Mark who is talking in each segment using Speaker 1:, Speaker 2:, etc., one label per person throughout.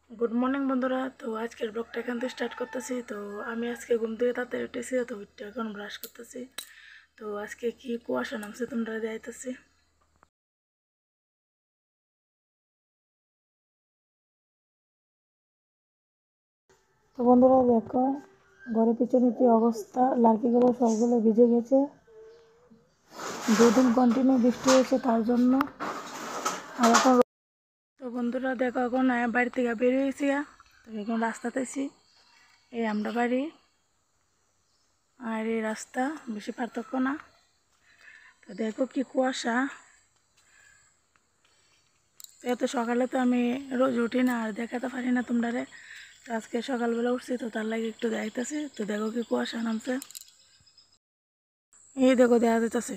Speaker 1: Good morning বন্ধুরা। তো আজকের ব্লগটা এখান থেকে স্টার্ট করতেছি। তো আমি আজকে ঘুম থেকে তাড়াতাড়ি উঠেছি, তো উঠতে এখন ব্রাশ করতেছি। তো আজকে কি কুয়াশা নামছে তোমরা যাইতেছি। তো বন্ধুরা দেখো ঘরের পিছনে কি অবস্থা, লাঠিগুলো সবগুলো ভিজে গেছে। দুদিন কন্টিনিউ বৃষ্টি হয়েছে তার জন্য। আর এখন তো বন্ধুরা দেখো এখন বাড়ি থেকে বেরিয়েছি, তো এখন রাস্তাতেছি। এই আমরা বাড়ি আর এই রাস্তা, বেশি পার্থক্য না। তো দেখো কি কুয়াশা। এত সকালে তো আমি রোজ উঠি না আর দেখাতে পারি না তোমরা। তো আজকে সকালবেলা উঠছি, তো তার লাগে একটু দেখাইতেছি। তো দেখো কি কুয়াশা নামছে, এই দেখো দেখা যাইতেছে,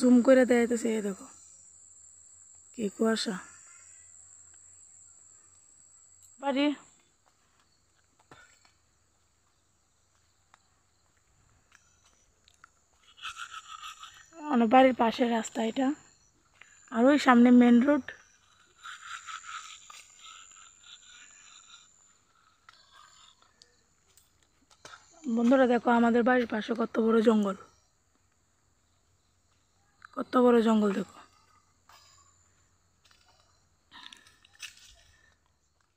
Speaker 1: জুম করে দেখাইতেছে। এই দেখো কি কুয়াশা। বাড়ি মানে বাড়ির পাশের রাস্তা এটা, আর ওই সামনে মেন রোড। বন্ধুরা দেখো আমাদের বাড়ির পাশে কত বড় জঙ্গল, কত বড় জঙ্গল দেখো।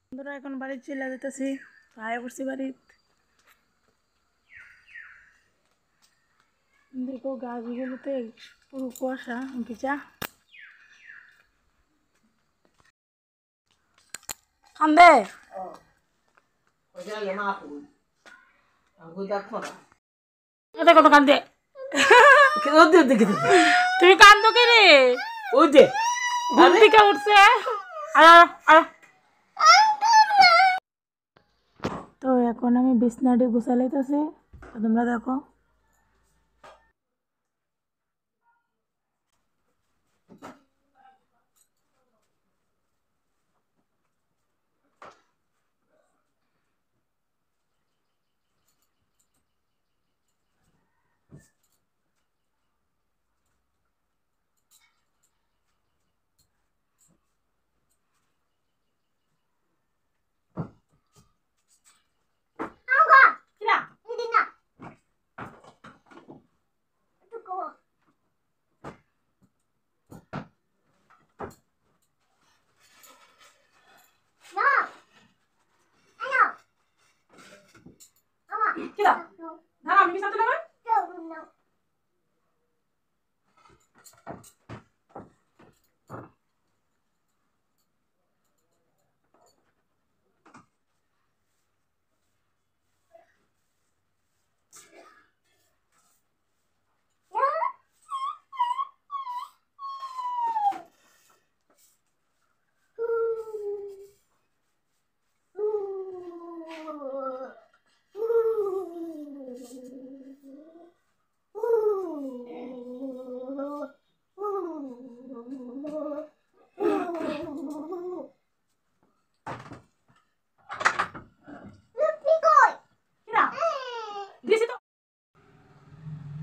Speaker 1: বন্ধুরা এখন বাড়ির চিল্লা যেতেছি, আয়া করছি বাড়ি। দেখো গাছগুলোতে পুরো কুয়াশা ভিজা। কান্দে কত কান্দে তুমি কান্দো কে রে? ঘুম থেকে উঠছে। তো এখন আমি বিছনাটি গুছালাইতেছি, তোমরা দেখো।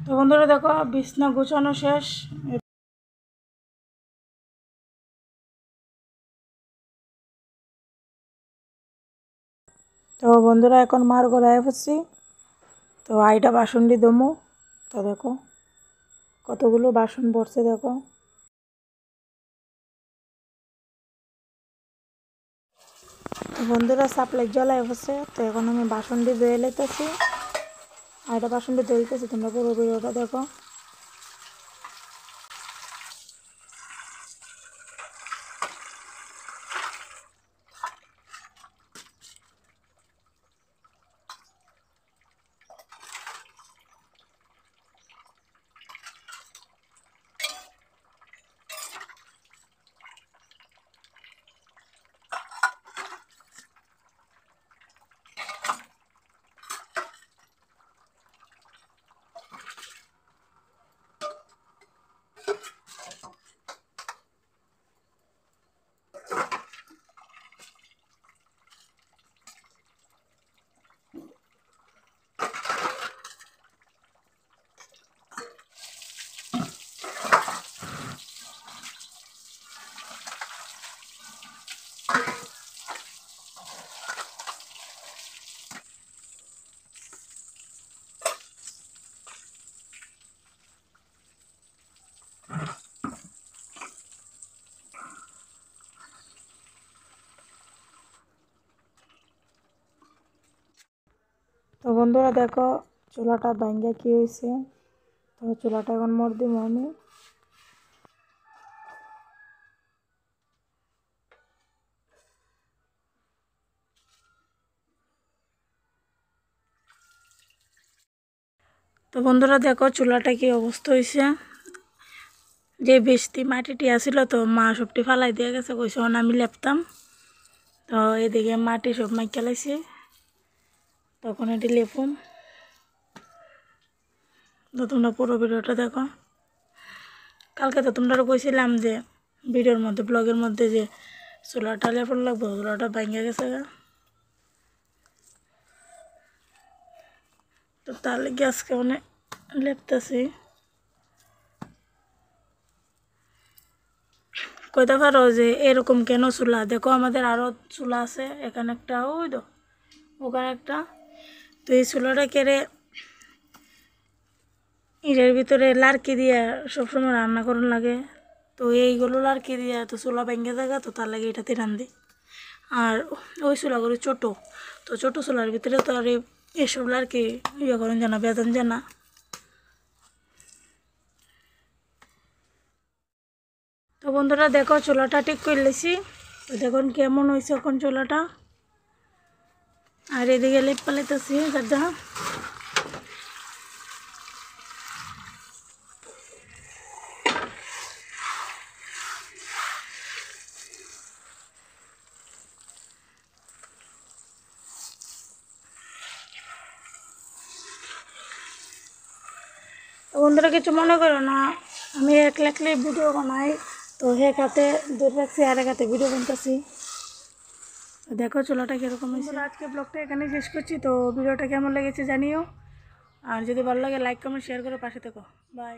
Speaker 1: তো বন্ধুরা দেখো বিছনা গোছানো শেষ। তো বন্ধুরা এখন মার ঘরে পড়ছি। তো আইটা বাসন দিয়ে দমু। তো দেখো কতগুলো বাসন পড়ছে দেখো। তো বন্ধুরা সাপ্লাই জ্বলাই পড়ছে, তো এখন আমি বাসন দিয়ে ধুয়ে লাইতেছি। আইটা বাসন দিয়ে ধুইতেছি, তোমরা পুরো ভিডিওটা দেখো। তো বন্ধুরা দেখো চুলাটা ভাঙ্গা কি হয়েছে। তো চুলাটা এখন মোড় দিব আমি। তো বন্ধুরা দেখো চুলাটা কি অবস্থা হয়েছে। যে বেশি মাটিটি আসিল তো মা সবটি ফালাই দিয়ে গেছে, কইছে আমি লেপতাম। তো এদিকে মাটি সব মাইকা লাইছি, তখন এটি লেপুম। তো তোমরা পুরো ভিডিওটা দেখো। কালকে তো তোমরা কইছিলাম যে ভিডিওর মধ্যে ব্লগের মধ্যে যে চুলাটা লেপন লাগবো, চুলাটা ভাঙ্গা গেছে। তো তার লেগে আজকে অনেক লেপতেছি। কইতে পারো যে এরকম কেন চুলা? দেখো আমাদের আরও চুলা আছে, এখানে একটা, ওই তো ওখানে একটা। তো এই চুলাটা কেড়ে এর ভিতরে লাড়কি দিয়ে সবসময় রান্না করার লাগে। তো এইগুলো লাড়কি দিয়ে তো চুলা ভেঙে জায়গা, তো তার লাগে এটাতে রান্ধি। আর ওই চুলাগুলো ছোটো, তো ছোটো চুলার ভিতরে তো আর এসব লাড়কি ইয়ে করেন জানা, বেতন জানা। তো বন্ধুরা দেখো চুলাটা ঠিক করে লেছি। তো দেখুন কেমন হয়েছে এখন চুলাটা। আর এদিকে লেপ পালাইতেছি গাড্ডা। তো বন্ধুরা কিছু মনে করো না, আমি একলা একলাই ভিডিও বানাই। তো এক হাতে দূর রাখছি আর এক হাতে ভিডিও বানতেছি। দেখো চুলাটা কীরকম হয়েছে। আজকে ব্লগটা এখানে শেষ করছি। তো ভিডিওটা কেমন লেগেছে জানিও। আর যদি ভালো লাগে লাইক কমেন্ট শেয়ার করে পাশে থেকো। বাই।